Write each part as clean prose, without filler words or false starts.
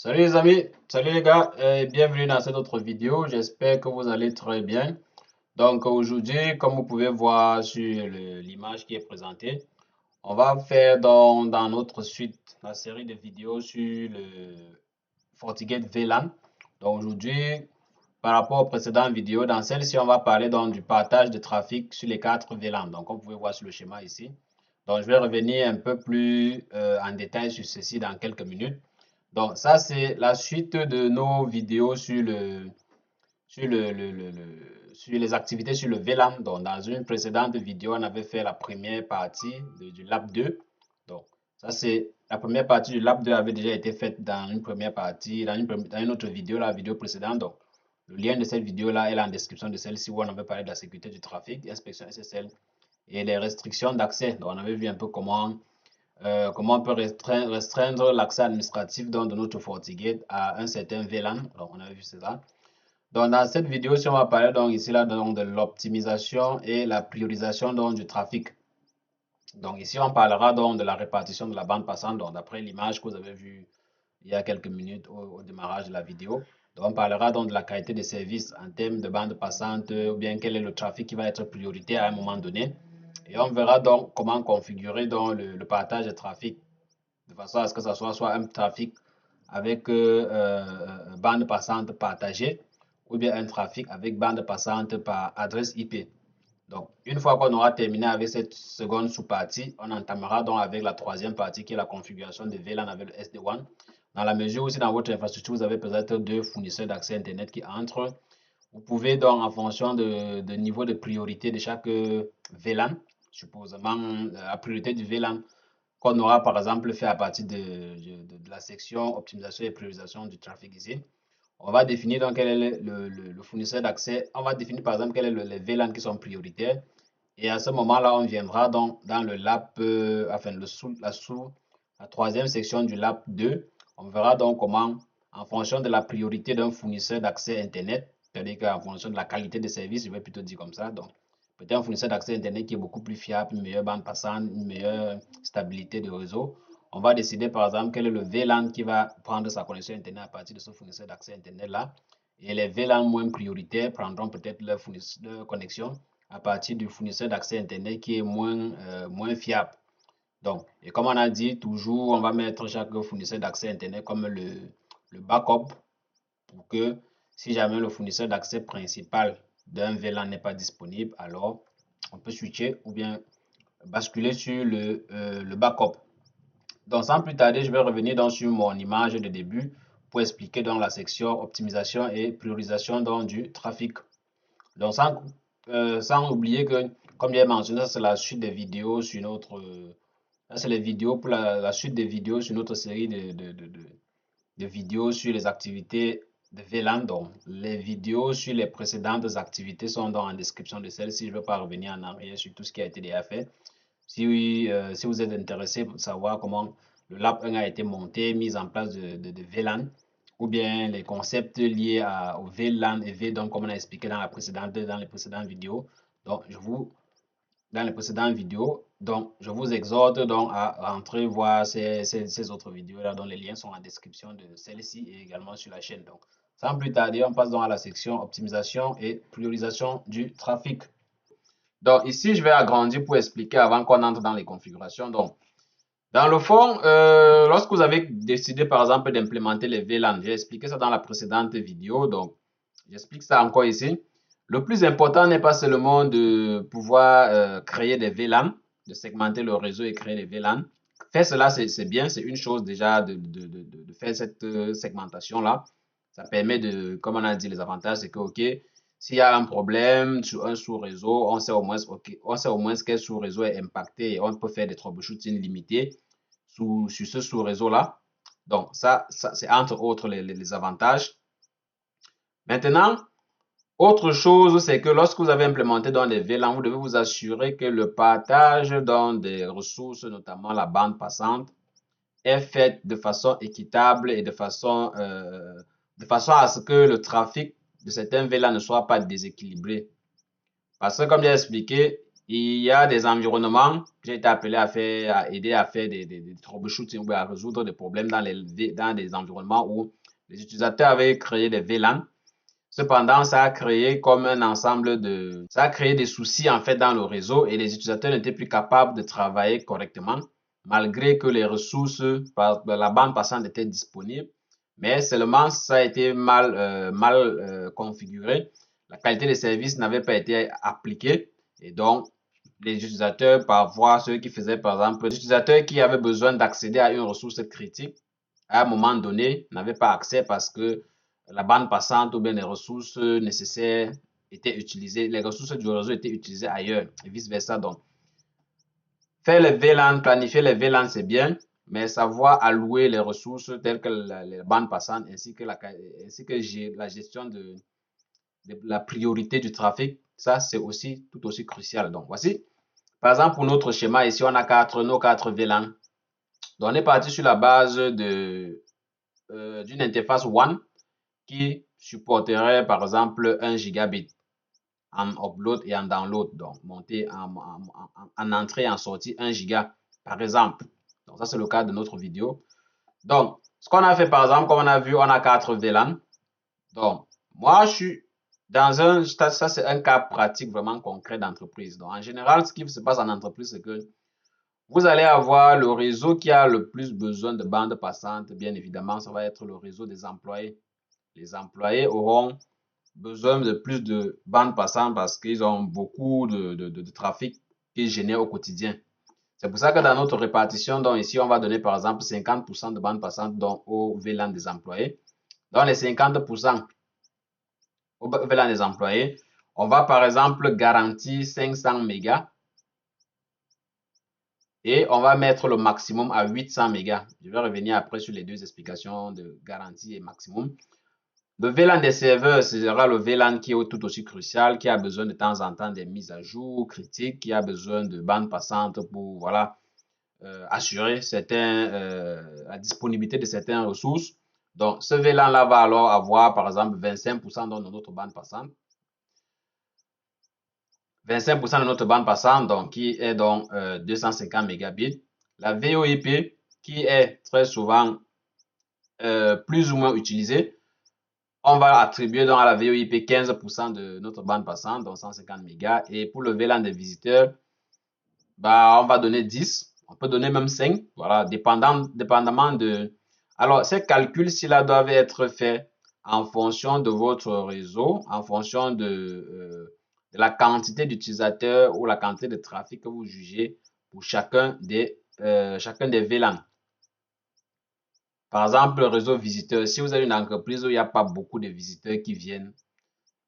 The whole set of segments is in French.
Salut les amis, salut les gars, et bienvenue dans cette autre vidéo. J'espère que vous allez très bien. Donc aujourd'hui, comme vous pouvez voir sur l'image qui est présentée, on va faire dans notre suite la série de vidéos sur le FortiGate VLAN. Donc aujourd'hui, par rapport aux précédentes vidéos, dans celle-ci, on va parler donc du partage de trafic sur les 4 VLAN. Donc comme vous pouvez voir sur le schéma ici. Donc je vais revenir un peu plus en détail sur ceci dans quelques minutes. Donc, ça, c'est la suite de nos vidéos sur les activités sur le VLAN. Donc, dans une précédente vidéo, on avait fait la première partie du Lab 2. Donc, ça, c'est la première partie du Lab 2 avait déjà été faite dans une première partie, dans une autre vidéo, la vidéo précédente. Donc, le lien de cette vidéo-là est en description de celle-ci où on avait parlé de la sécurité du trafic, inspection SSL et les restrictions d'accès. Donc, on avait vu un peu comment on peut restreindre l'accès administratif de notre FortiGate à un certain VLAN. Donc, on a vu cela. Donc, dans cette vidéo, si on va parler donc ici là donc, de l'optimisation et la priorisation donc, du trafic. Donc, ici, on parlera donc de la répartition de la bande passante. Donc, d'après l'image que vous avez vue il y a quelques minutes au démarrage de la vidéo. Donc, on parlera donc de la qualité de service en termes de bande passante ou bien quel est le trafic qui va être prioritaire à un moment donné. Et on verra donc comment configurer donc le partage de trafic de façon à ce que ça soit un trafic avec bande passante partagée ou bien un trafic avec bande passante par adresse IP. Donc, une fois qu'on aura terminé avec cette seconde sous-partie, on entamera donc avec la troisième partie qui est la configuration de VLAN avec le SD-WAN. Dans la mesure où si dans votre infrastructure, vous avez peut-être deux fournisseurs d'accès Internet qui entrent, vous pouvez donc en fonction de niveau de priorité de chaque VLAN, supposément la priorité du VLAN qu'on aura par exemple fait à partir de la section optimisation et priorisation du trafic ici. On va définir donc quel est le fournisseur d'accès. On va définir par exemple quels sont les VLAN qui sont prioritaires. Et à ce moment-là, on viendra donc dans le lab, enfin la troisième section du lab 2. On verra donc comment, en fonction de la priorité d'un fournisseur d'accès Internet, c'est-à-dire qu'en fonction de la qualité de service, je vais plutôt dire comme ça. Donc, peut-être un fournisseur d'accès Internet qui est beaucoup plus fiable, une meilleure bande passante, une meilleure stabilité de réseau. On va décider par exemple quel est le VLAN qui va prendre sa connexion Internet à partir de ce fournisseur d'accès Internet-là. Et les VLAN moins prioritaires prendront peut-être leur connexion à partir du fournisseur d'accès Internet qui est moins fiable. Donc, et comme on a dit, toujours, on va mettre chaque fournisseur d'accès Internet comme le backup pour que si jamais le fournisseur d'accès principal d'un VLAN n'est pas disponible, alors on peut switcher ou bien basculer sur le backup. Donc, sans plus tarder, je vais revenir donc sur mon image de début pour expliquer dans la section optimisation et priorisation donc, du trafic. Donc, sans oublier que, comme j'ai mentionné, ça c'est la suite des vidéos sur notre. Ça, c'est les vidéos pour la suite des vidéos sur notre série de vidéos sur les activités de VLAN. Donc, les vidéos sur les précédentes activités sont dans la description de celle-ci. Je ne vais pas revenir en arrière sur tout ce qui a été déjà fait. Si vous êtes intéressé pour savoir comment le Lab 1 a été monté, mis en place de VLAN, ou bien les concepts liés au VLAN et VDOM, comme on a expliqué dans les précédentes vidéos. Donc, je vous exhorte donc à rentrer voir ces autres vidéos-là, dont les liens sont en description de celle-ci et également sur la chaîne. Donc, sans plus tarder, on passe donc à la section optimisation et priorisation du trafic. Donc, ici, je vais agrandir pour expliquer avant qu'on entre dans les configurations. Donc, dans le fond, lorsque vous avez décidé, par exemple, d'implémenter les VLAN, j'ai expliqué ça dans la précédente vidéo. Donc, j'explique ça encore ici. Le plus important n'est pas seulement de pouvoir créer des VLAN, de segmenter le réseau et créer des VLAN. Faire cela, c'est bien, c'est une chose déjà de faire cette segmentation-là. Ça permet de, comme on a dit, les avantages, c'est que, OK, s'il y a un problème sur un sous-réseau, on sait au moins quel sous-réseau est impacté et on peut faire des troubleshooting limités sur ce sous-réseau-là. Donc, ça c'est entre autres les avantages. Maintenant, autre chose, c'est que lorsque vous avez implémenté dans les VLAN, vous devez vous assurer que le partage dans des ressources, notamment la bande passante, est fait de façon équitable et de façon à ce que le trafic de certains VLAN ne soit pas déséquilibré. Parce que comme j'ai expliqué, il y a des environnements, j'ai été appelé à aider à faire des troubleshooting ou à résoudre des problèmes dans des environnements où les utilisateurs avaient créé des VLAN. Cependant, ça a créé comme un ensemble ça a créé des soucis en fait dans le réseau et les utilisateurs n'étaient plus capables de travailler correctement malgré que les ressources par la bande passante étaient disponibles. Mais seulement ça a été mal configuré. La qualité des services n'avait pas été appliquée et donc les utilisateurs parfois ceux qui faisaient par exemple les utilisateurs qui avaient besoin d'accéder à une ressource critique à un moment donné n'avaient pas accès parce que la bande passante ou bien les ressources nécessaires étaient utilisées, les ressources du réseau étaient utilisées ailleurs et vice versa. Donc, faire les VLAN, planifier les VLAN, c'est bien, mais savoir allouer les ressources telles que les bandes passantes ainsi que la gestion de la priorité du trafic, ça c'est aussi tout aussi crucial. Donc, voici, par exemple, pour notre schéma, ici, on a nos quatre VLAN. Donc, on est parti sur la base d'une interface WAN qui supporterait par exemple 1 gigabit en upload et en download, donc monter en entrée et en sortie 1 giga par exemple. Donc ça c'est le cas de notre vidéo. Donc ce qu'on a fait par exemple, comme on a vu, on a 4 VLAN. Donc moi je suis dans ça c'est un cas pratique vraiment concret d'entreprise. Donc en général ce qui se passe en entreprise c'est que vous allez avoir le réseau qui a le plus besoin de bande passante, bien évidemment ça va être le réseau des employés. Les employés auront besoin de plus de bandes passantes parce qu'ils ont beaucoup de trafic qu'ils génèrent au quotidien. C'est pour ça que dans notre répartition, donc ici, on va donner par exemple 50% de bandes passantes donc, au VLAN des employés. Dans les 50% au VLAN des employés, on va par exemple garantir 500 mégas et on va mettre le maximum à 800 mégas. Je vais revenir après sur les deux explications de garantie et maximum. Le VLAN des serveurs sera le VLAN qui est tout aussi crucial, qui a besoin de temps en temps des mises à jour critiques, qui a besoin de bandes passantes pour voilà, assurer la disponibilité de certaines ressources. Donc, ce VLAN-là va alors avoir, par exemple, 25% de notre bande passante. 25% de notre bande passante, donc, qui est donc 250 mégabits. La VoIP, qui est très souvent plus ou moins utilisée, on va attribuer donc à la VoIP 15% de notre bande passante, donc 150 mégas. Et pour le VLAN des visiteurs, bah, on va donner 10. On peut donner même 5. Voilà, dépendamment de... Alors, ces calculs-ci-là doivent être faits en fonction de votre réseau, en fonction de la quantité d'utilisateurs ou la quantité de trafic que vous jugez pour chacun des VLAN. Par exemple, le réseau visiteur, si vous avez une entreprise où il n'y a pas beaucoup de visiteurs qui viennent,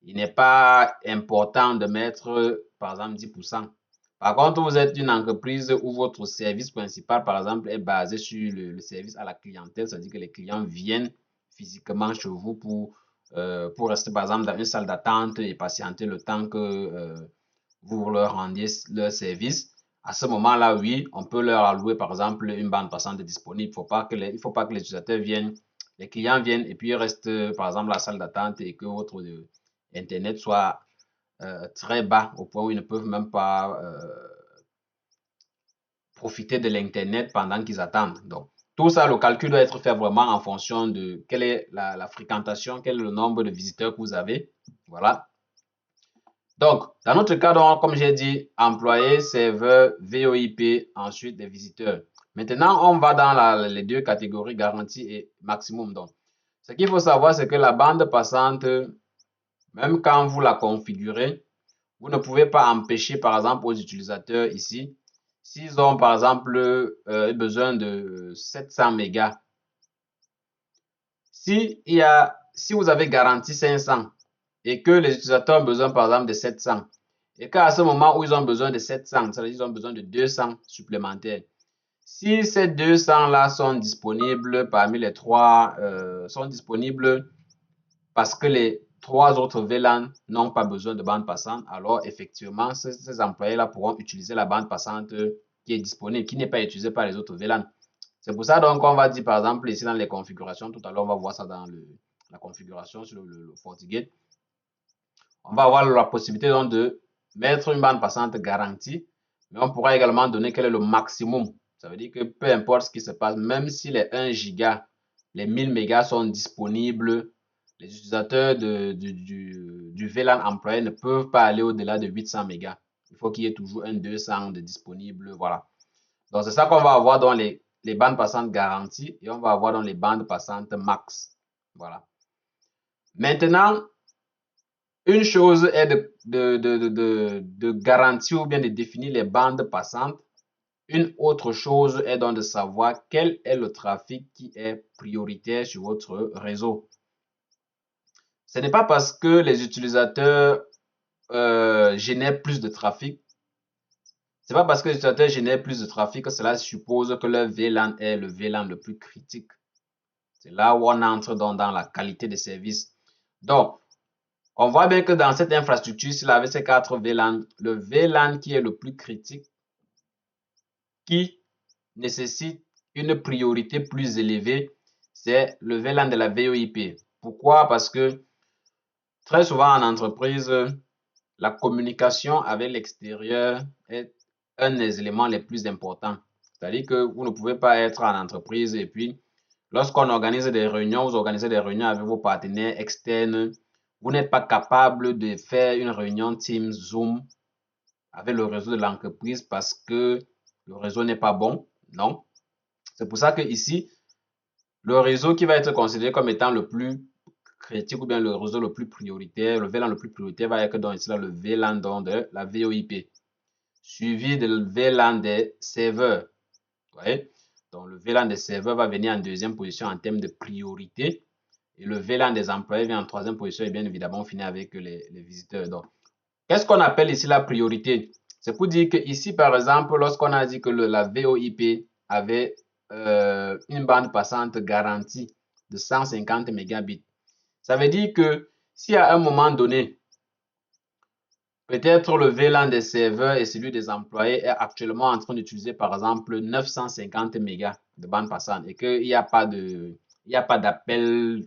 il n'est pas important de mettre, par exemple, 10%. Par contre, vous êtes une entreprise où votre service principal, par exemple, est basé sur le service à la clientèle, c'est-à-dire que les clients viennent physiquement chez vous pour rester, par exemple, dans une salle d'attente et patienter le temps que vous leur rendiez leur service. À ce moment-là, oui, on peut leur allouer, par exemple, une bande passante disponible. Il ne faut pas que les utilisateurs viennent, les clients viennent et puis restent, par exemple, à la salle d'attente et que votre Internet soit très bas au point où ils ne peuvent même pas profiter de l'Internet pendant qu'ils attendent. Donc, tout ça, le calcul doit être fait vraiment en fonction de quelle est la fréquentation, quel est le nombre de visiteurs que vous avez. Voilà. Donc, dans notre cas, donc, comme j'ai dit, employé, serveur, VoIP, ensuite des visiteurs. Maintenant, on va dans les deux catégories garantie et maximum. Donc, ce qu'il faut savoir, c'est que la bande passante, même quand vous la configurez, vous ne pouvez pas empêcher, par exemple, aux utilisateurs ici, s'ils ont, par exemple, besoin de 700 mégas. Si vous avez garanti 500 et que les utilisateurs ont besoin, par exemple, de 700, et qu'à ce moment où ils ont besoin de 700, ça veut dire qu'ils ont besoin de 200 supplémentaires. Si ces 200-là sont disponibles parmi les trois, sont disponibles parce que les trois autres VLAN n'ont pas besoin de bande passante, alors effectivement, ces employés-là pourront utiliser la bande passante qui est disponible, qui n'est pas utilisée par les autres VLAN. C'est pour ça donc on va dire par exemple ici dans les configurations, tout à l'heure on va voir ça dans la configuration sur le FortiGate. On va avoir la possibilité donc de mettre une bande passante garantie, mais on pourra également donner quel est le maximum. Ça veut dire que peu importe ce qui se passe, même si les 1 giga, les 1000 mégas sont disponibles, les utilisateurs du VLAN employé ne peuvent pas aller au-delà de 800 mégas. Il faut qu'il y ait toujours un 200 de disponible, voilà. Donc, c'est ça qu'on va avoir dans les bandes passantes garanties et on va avoir dans les bandes passantes max. Voilà. Maintenant, une chose est de garantir ou bien de définir les bandes passantes. Une autre chose est donc de savoir quel est le trafic qui est prioritaire sur votre réseau. Ce n'est pas parce que les utilisateurs génèrent plus de trafic, c'est pas parce que les utilisateurs génèrent plus de trafic que cela suppose que leur VLAN est le VLAN le plus critique. C'est là où on entre dans la qualité des services. Donc, on voit bien que dans cette infrastructure, s'il avait ces 4 VLAN, le VLAN qui est le plus critique, qui nécessite une priorité plus élevée, c'est le VLAN de la VoIP. Pourquoi? Parce que très souvent en entreprise, la communication avec l'extérieur est un des éléments les plus importants. C'est-à-dire que vous ne pouvez pas être en entreprise et puis lorsqu'on organise des réunions, vous organisez des réunions avec vos partenaires externes, vous n'êtes pas capable de faire une réunion Teams, Zoom avec le réseau de l'entreprise parce que le réseau n'est pas bon. Non. C'est pour ça que ici, le réseau qui va être considéré comme étant le plus critique ou bien le réseau le plus prioritaire, le VLAN le plus prioritaire va être donc ici là, le VLAN de la VoIP, suivi de le VLAN des serveurs. Vous voyez? Donc le VLAN des serveurs va venir en deuxième position en termes de priorité. Et le VLAN des employés vient en troisième position et bien évidemment on finit avec les visiteurs. Donc, qu'est-ce qu'on appelle ici la priorité? C'est pour dire que ici, par exemple, lorsqu'on a dit que la VoIP avait une bande passante garantie de 150 mégabits, ça veut dire que si à un moment donné, peut-être le VLAN des serveurs et celui des employés est actuellement en train d'utiliser par exemple 950 mégas de bande passante et qu'il n'y a pas d'appel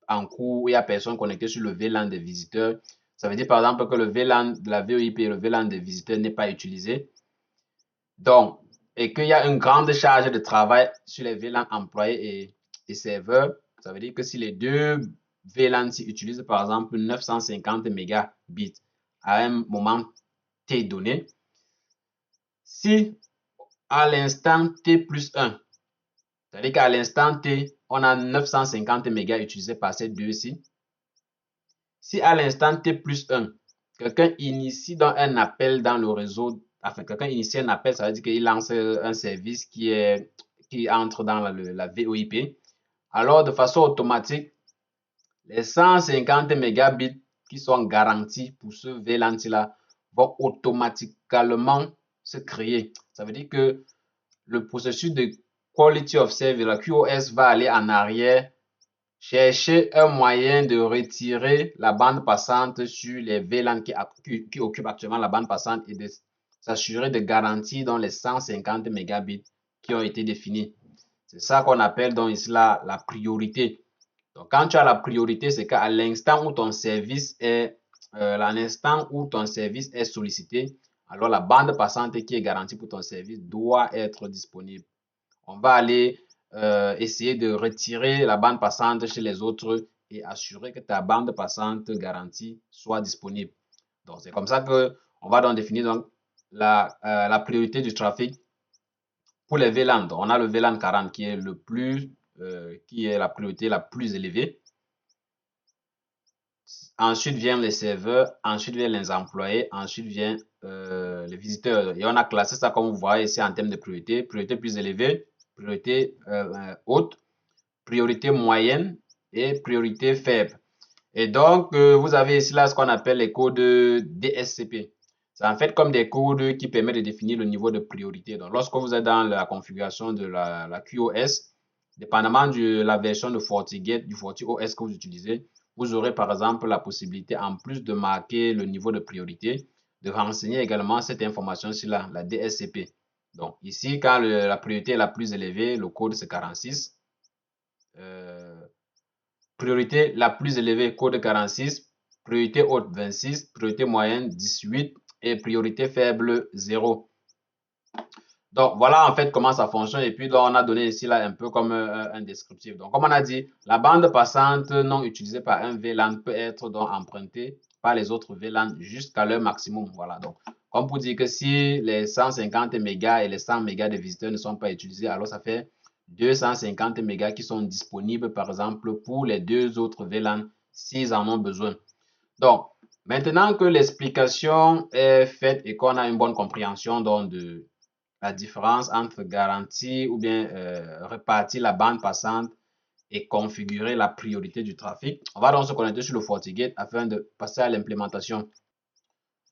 en cours, il n'y a personne connecté sur le VLAN des visiteurs. Ça veut dire par exemple que le VLAN de la VoIP et le VLAN des visiteurs n'est pas utilisé. Donc, et qu'il y a une grande charge de travail sur les VLAN employés et serveurs. Ça veut dire que si les deux VLAN utilisent par exemple 950 mégabits à un moment T donné, si à l'instant T plus 1, c'est-à-dire qu'à l'instant T, on a 950 mégas utilisés par ces deux-ci, si à l'instant T plus 1, quelqu'un initie dans un appel dans le réseau, enfin quelqu'un initie un appel, ça veut dire qu'il lance un service qui entre dans la VoIP, alors de façon automatique, les 150 mégabits qui sont garantis pour ce VLAN-là vont automatiquement se créer. Ça veut dire que le processus de Quality of Service, la QoS, va aller en arrière, chercher un moyen de retirer la bande passante sur les VLAN qui occupent actuellement la bande passante et de s'assurer de garantir dans les 150 mégabits qui ont été définis. C'est ça qu'on appelle donc ici la priorité. Donc, quand tu as la priorité, c'est qu'à l'instant où ton service est sollicité, alors la bande passante qui est garantie pour ton service doit être disponible. On va aller essayer de retirer la bande passante chez les autres et assurer que ta bande passante garantie soit disponible. Donc, c'est comme ça que on va donc définir donc la priorité du trafic pour les VLAN. Donc, on a le VLAN 40 qui est qui est la priorité la plus élevée. Ensuite viennent les serveurs, ensuite viennent les employés, ensuite viennent les visiteurs. Et on a classé ça comme vous voyez ici en termes de priorité. Priorité plus élevée, priorité haute, priorité moyenne et priorité faible. Et donc, vous avez ici là ce qu'on appelle les codes DSCP. C'est en fait comme des codes qui permettent de définir le niveau de priorité. Donc, lorsque vous êtes dans la configuration de la QoS, dépendamment de la version de FortiGate, du FortiOS que vous utilisez, vous aurez par exemple la possibilité, en plus de marquer le niveau de priorité, de renseigner également cette information sur la DSCP. Donc, ici, quand la priorité est la plus élevée, le code c'est 46. Priorité la plus élevée, code 46. Priorité haute, 26. Priorité moyenne, 18. et priorité faible 0. Donc, voilà en fait comment ça fonctionne. Et puis, donc, on a donné ici là un peu comme un descriptif. Donc, comme on a dit, la bande passante non utilisée par un VLAN peut être donc empruntée par les autres VLAN jusqu'à leur maximum. Voilà. Donc, comme pour dire que si les 150 mégas et les 100 mégas de visiteurs ne sont pas utilisés, alors ça fait 250 mégas qui sont disponibles, par exemple, pour les deux autres VLAN s'ils en ont besoin. Donc, maintenant que l'explication est faite et qu'on a une bonne compréhension donc, de la différence entre garantie ou bien répartir la bande passante et configurer la priorité du trafic, on va donc se connecter sur le FortiGate afin de passer à l'implémentation.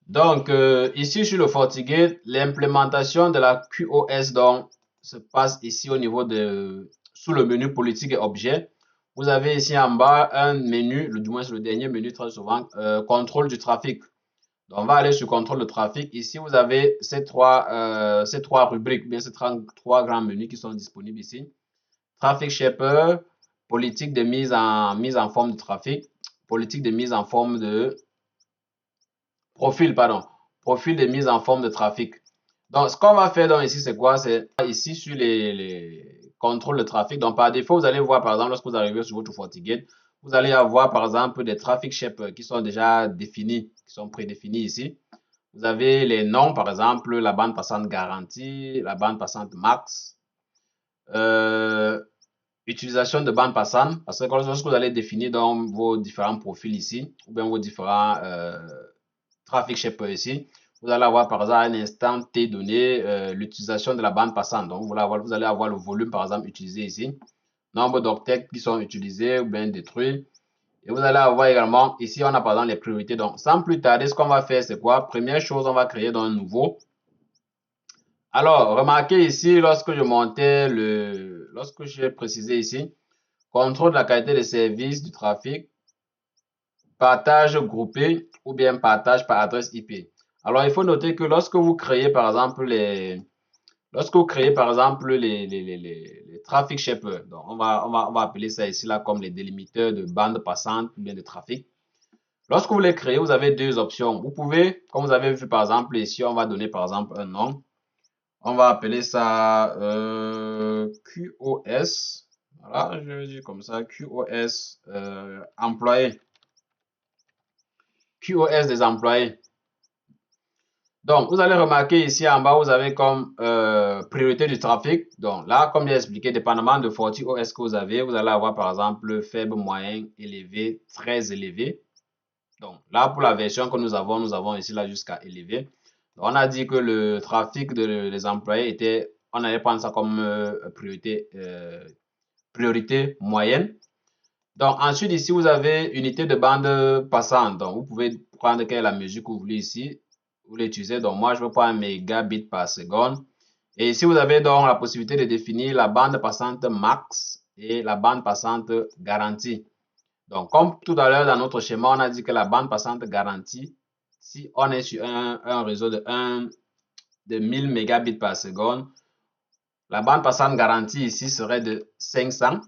Donc, ici sur le FortiGate, l'implémentation de la QoS donc, se passe ici au niveau de, sous le menu politique et objets. Vous avez ici en bas un menu, du moins c'est le dernier menu très souvent, contrôle du trafic. Donc, on va aller sur contrôle de trafic. Ici, vous avez ces trois rubriques, bien ces trois grands menus qui sont disponibles ici. Traffic Shaper, politique de mise en forme de trafic, politique de mise en forme de profil, pardon, profil de mise en forme de trafic. Donc, ce qu'on va faire donc ici, c'est quoi? C'est ici sur les contrôles de trafic. Donc, par défaut, vous allez voir, par exemple, lorsque vous arrivez sur votre FortiGate, vous allez avoir, par exemple, des traffic shapers qui sont déjà définis, qui sont prédéfinis ici. Vous avez les noms, par exemple, la bande passante garantie, la bande passante max, utilisation de bande passante, parce que lorsque vous allez définir dans vos différents profils ici, ou bien vos différents traffic shaper ici, vous allez avoir par exemple un instant T donné l'utilisation de la bande passante. Donc vous allez avoir le volume par exemple utilisé ici, nombre d'octets qui sont utilisés ou bien détruits. Et vous allez avoir également, ici on a par exemple les priorités. Donc sans plus tarder, ce qu'on va faire c'est quoi? Première chose, on va créer dans un nouveau. Alors remarquez ici, lorsque j'ai précisé ici, contrôle de la qualité de service du trafic, partage groupé ou bien partage par adresse IP. Alors, il faut noter que lorsque vous créez par exemple les traffic shapers, donc on va appeler ça ici là comme les délimiteurs de bande passante ou bien de trafic. Lorsque vous les créez, vous avez deux options. Vous pouvez, comme vous avez vu par exemple ici, on va donner par exemple un nom. On va appeler ça QoS. Voilà, je vais dire comme ça, QoS employé. QoS des employés. Donc, vous allez remarquer ici en bas, vous avez comme priorité du trafic. Donc là, comme j'ai expliqué, dépendamment de FortiOS que vous avez, vous allez avoir par exemple faible, moyen, élevé, très élevé. Donc là, pour la version que nous avons ici là jusqu'à élevé. Donc, on a dit que le trafic des employés était, on allait prendre ça comme priorité moyenne. Donc ensuite ici, vous avez unité de bande passante. Donc vous pouvez prendre quelle est la mesure que vous voulez ici. Vous l'utilisez. Donc moi, je veux prendre un mégabit par seconde. Et ici, vous avez donc la possibilité de définir la bande passante max et la bande passante garantie. Donc comme tout à l'heure dans notre schéma, on a dit que la bande passante garantie, si on est sur un réseau de 1000 mégabits par seconde, la bande passante garantie ici serait de 500.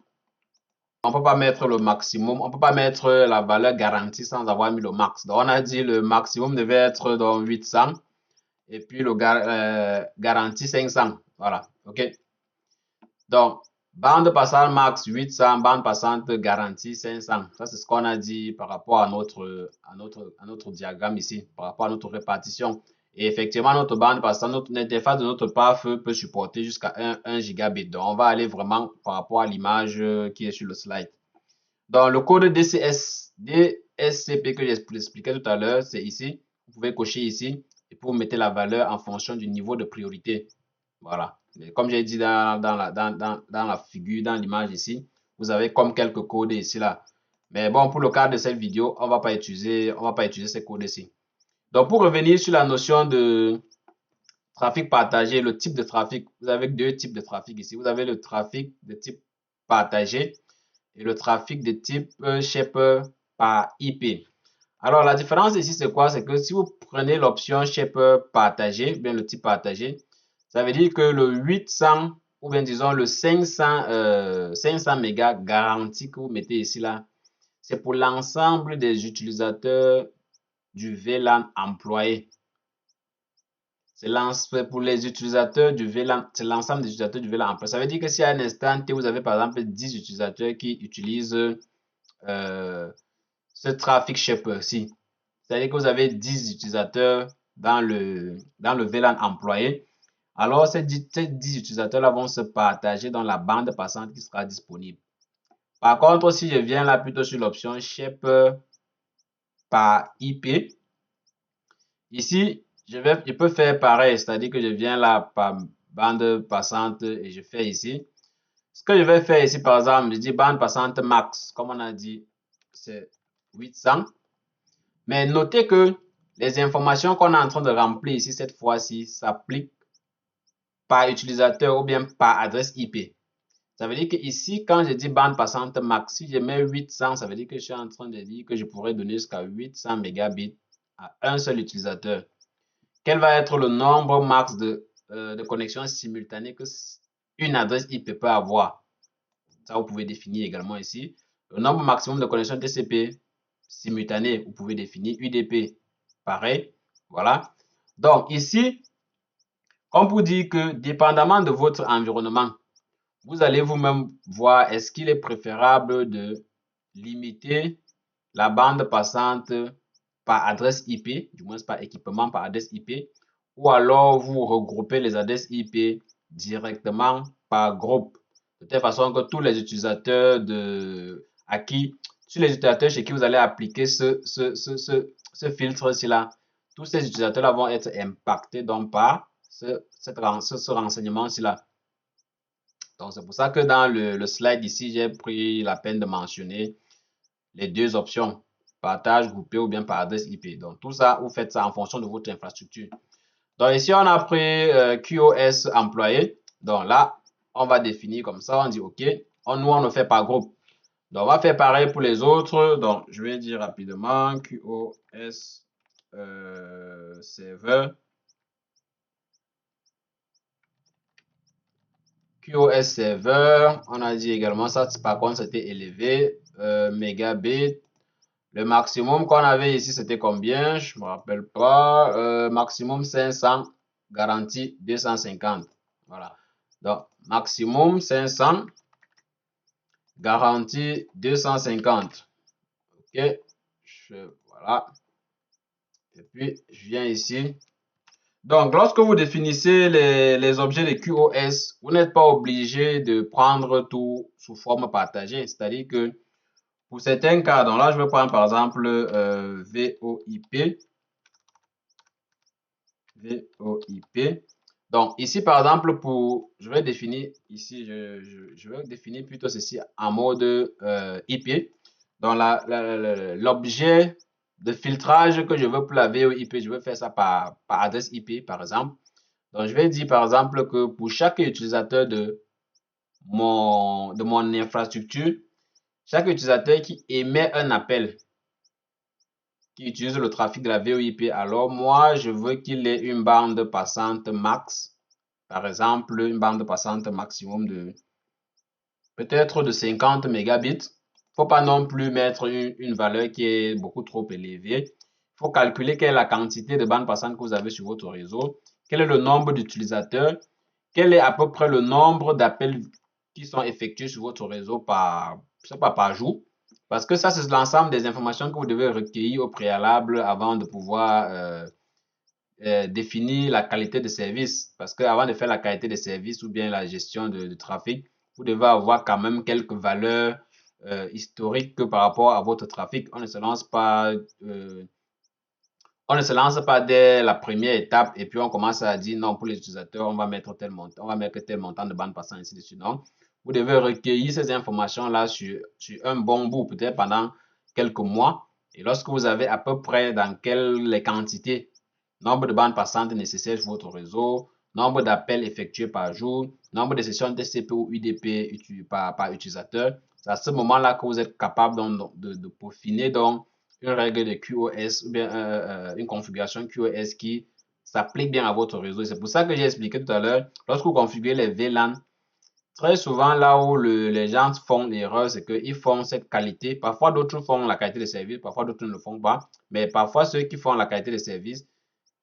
On ne peut pas mettre le maximum, on ne peut pas mettre la valeur garantie sans avoir mis le max. Donc, on a dit le maximum devait être dans 800 et puis le garantie 500. Voilà, ok. Donc, bande passante max 800, bande passante garantie 500. Ça, c'est ce qu'on a dit par rapport à notre diagramme ici, par rapport à notre répartition. Et effectivement, notre bande passante, l'interface de notre PAF peut supporter jusqu'à 1 gigabit. Donc, on va aller vraiment par rapport à l'image qui est sur le slide. Dans le code DSCP que j'ai expliqué tout à l'heure, c'est ici. Vous pouvez cocher ici et puis vous mettez la valeur en fonction du niveau de priorité. Voilà. Et comme j'ai dit dans la figure, dans l'image ici, vous avez comme quelques codes ici là. Mais bon, pour le cadre de cette vidéo, on va pas utiliser ces codes ici. Donc, pour revenir sur la notion de trafic partagé, le type de trafic, vous avez deux types de trafic ici. Vous avez le trafic de type partagé et le trafic de type shaper par IP. Alors, la différence ici, c'est quoi? C'est que si vous prenez l'option shaper partagé, bien le type partagé, ça veut dire que le 800 ou bien disons le 500 mégas garanti que vous mettez ici là, c'est pour l'ensemble des utilisateurs du VLAN employé. C'est pour les utilisateurs du VLAN, c'est l'ensemble des utilisateurs du VLAN. Ça veut dire que si à un instant T, vous avez par exemple 10 utilisateurs qui utilisent ce traffic shaper-ci, c'est-à-dire que vous avez 10 utilisateurs dans le VLAN employé, alors ces 10 utilisateurs-là vont se partager dans la bande passante qui sera disponible. Par contre, si je viens là plutôt sur l'option shaper par IP, ici, je peux faire pareil, c'est-à-dire que je viens là par bande passante et je fais ici. Ce que je vais faire ici, par exemple, je dis bande passante max, comme on a dit, c'est 800. Mais notez que les informations qu'on est en train de remplir ici, cette fois-ci, s'appliquent par utilisateur ou bien par adresse IP. Ça veut dire que ici, quand je dis bande passante max, si je mets 800, ça veut dire que je suis en train de dire que je pourrais donner jusqu'à 800 mégabits à un seul utilisateur. Quel va être le nombre max de connexions simultanées que une adresse IP peut avoir? Ça, vous pouvez définir également ici. Le nombre maximum de connexions TCP simultanées, vous pouvez définir UDP. Pareil, voilà. Donc ici, on vous dit que dépendamment de votre environnement, vous allez vous-même voir est-ce qu'il est préférable de limiter la bande passante par adresse IP, du moins par équipement par adresse IP, ou alors vous regroupez les adresses IP directement par groupe. De telle façon que tous les utilisateurs sur les utilisateurs chez qui vous allez appliquer ce filtre-ci là, tous ces utilisateurs-là vont être impactés donc par ce renseignement-ci là. Donc, c'est pour ça que dans le slide ici, j'ai pris la peine de mentionner les deux options, partage groupé ou bien par adresse IP. Donc, tout ça, vous faites ça en fonction de votre infrastructure. Donc, ici, on a pris QoS employé. Donc, là, on va définir comme ça. On dit OK. Nous, on le fait par groupe. Donc, on va faire pareil pour les autres. Donc, je vais dire rapidement QoS serveur. QoS serveur, on a dit également ça, par contre c'était élevé, mégabits. Le maximum qu'on avait ici c'était combien? Je me rappelle pas. Maximum 500, garantie 250. Voilà. Donc maximum 500, garantie 250. Ok. Voilà. Et puis je viens ici. Donc, lorsque vous définissez les objets de QoS, vous n'êtes pas obligé de prendre tout sous forme partagée. C'est-à-dire que pour certains cas, donc là, je vais prendre par exemple VoIP. VoIP. Donc, ici, par exemple, je vais définir ici, je vais définir plutôt ceci en mode IP. Donc, l'objet de filtrage que je veux pour la VoIP, je vais faire ça par adresse IP, par exemple. Donc, je vais dire par exemple que pour chaque utilisateur de mon infrastructure, chaque utilisateur qui émet un appel, qui utilise le trafic de la VoIP, alors moi, je veux qu'il ait une bande passante max, par exemple, une bande passante maximum de peut-être de 50 mégabits. Il ne faut pas non plus mettre une valeur qui est beaucoup trop élevée. Il faut calculer quelle est la quantité de bandes passantes que vous avez sur votre réseau, quel est le nombre d'utilisateurs, quel est à peu près le nombre d'appels qui sont effectués sur votre réseau par jour. Parce que ça, c'est l'ensemble des informations que vous devez recueillir au préalable avant de pouvoir définir la qualité de service. Parce qu'avant de faire la qualité de service ou bien la gestion de trafic, vous devez avoir quand même quelques valeurs historiques par rapport à votre trafic. On ne se lance pas dès la première étape et puis on commence à dire non, pour les utilisateurs, on va mettre tel montant de bande passante, ainsi de suite. Non, vous devez recueillir ces informations-là sur un bon bout, peut-être pendant quelques mois. Et lorsque vous avez à peu près dans quelles quantités, nombre de bandes passantes nécessaires sur votre réseau, nombre d'appels effectués par jour, nombre de sessions TCP ou UDP par utilisateur, c'est à ce moment-là que vous êtes capable donc, de peaufiner donc une règle de QoS ou bien une configuration QoS qui s'applique bien à votre réseau. C'est pour ça que j'ai expliqué tout à l'heure, lorsque vous configurez les VLAN, très souvent là où les gens font l'erreur, c'est qu'ils font cette qualité. Parfois d'autres font la qualité de service, parfois d'autres ne le font pas. Mais parfois ceux qui font la qualité de service,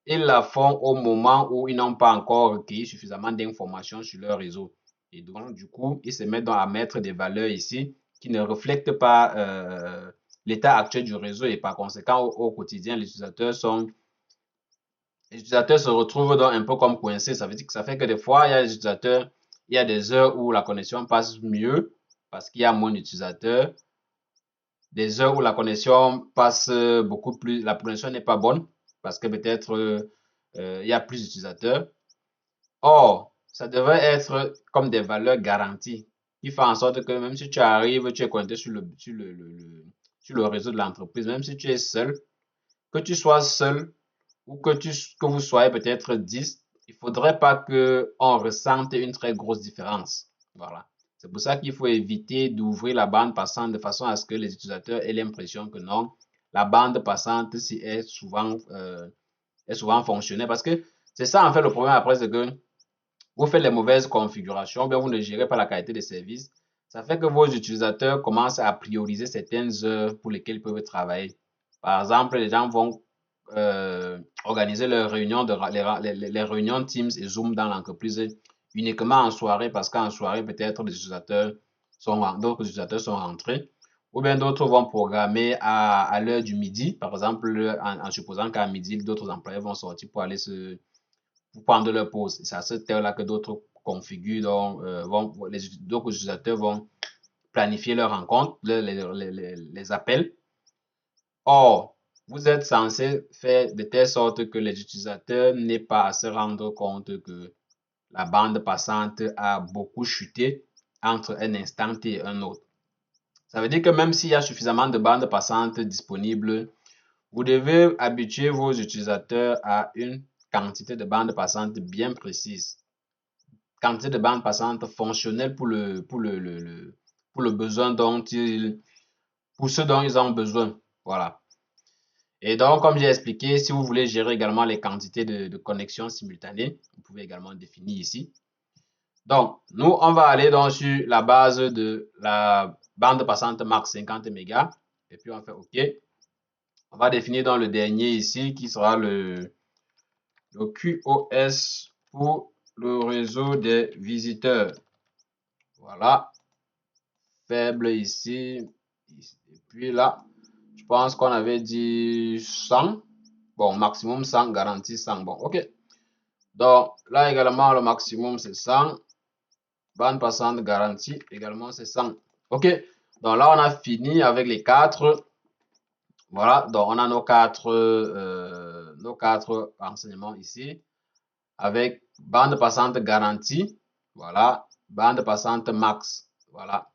ils la font au moment où ils n'ont pas encore recueilli suffisamment d'informations sur leur réseau. Et donc, du coup, ils se mettent donc à mettre des valeurs ici qui ne reflètent pas l'état actuel du réseau et par conséquent, au quotidien, les utilisateurs se retrouvent donc un peu comme coincés. Ça veut dire que ça fait que des fois, il y a des utilisateurs, il y a des heures où la connexion passe mieux parce qu'il y a moins d'utilisateurs. Des heures où la connexion passe beaucoup plus, la connexion n'est pas bonne parce que peut-être il y a plus d'utilisateurs. Or, ça devrait être comme des valeurs garanties qui font en sorte que même si tu arrives, tu es connecté sur le réseau de l'entreprise, même si tu es seul, que tu sois seul ou que vous soyez peut-être 10, il ne faudrait pas qu'on ressente une très grosse différence. Voilà. C'est pour ça qu'il faut éviter d'ouvrir la bande passante de façon à ce que les utilisateurs aient l'impression que non, la bande passante est souvent fonctionnelle. Parce que c'est ça en fait le problème après, c'est que vous faites les mauvaises configurations, bien vous ne gérez pas la qualité des services. Ça fait que vos utilisateurs commencent à prioriser certaines heures pour lesquelles ils peuvent travailler. Par exemple, les gens vont organiser leurs réunions les réunions Teams et Zoom dans l'entreprise uniquement en soirée parce qu'en soirée, peut-être d'autres utilisateurs sont rentrés. Ou bien d'autres vont programmer à l'heure du midi, par exemple, en supposant qu'à midi, d'autres employés vont sortir pour aller pour prendre leur pause. C'est à cette heure-là que d'autres configurent, donc, d'autres utilisateurs vont planifier leurs rencontres, les appels. Or, vous êtes censé faire de telle sorte que les utilisateurs n'aient pas à se rendre compte que la bande passante a beaucoup chuté entre un instant et un autre. Ça veut dire que même s'il y a suffisamment de bandes passantes disponibles, vous devez habituer vos utilisateurs à une quantité de bandes passantes bien précise. Quantité de bandes passantes fonctionnelles pour le besoin pour ce dont ils ont besoin. Voilà. Et donc, comme j'ai expliqué, si vous voulez gérer également les quantités de connexions simultanées, vous pouvez également définir ici. Donc, nous, on va aller donc sur la base de la bande passante max 50 mégas. Et puis, on fait OK. On va définir dans le dernier ici, qui sera le QoS pour le réseau des visiteurs. Voilà. Faible ici. Et puis là, je pense qu'on avait dit 100. Bon, maximum 100, garantie 100. Bon, OK. Donc, là également, le maximum, c'est 100. Bande passante garantie, également, c'est 100. OK. Donc là, on a fini avec les 4. Voilà. Donc, on a nos quatre renseignements ici. Avec bande passante garantie. Voilà. Bande passante max. Voilà.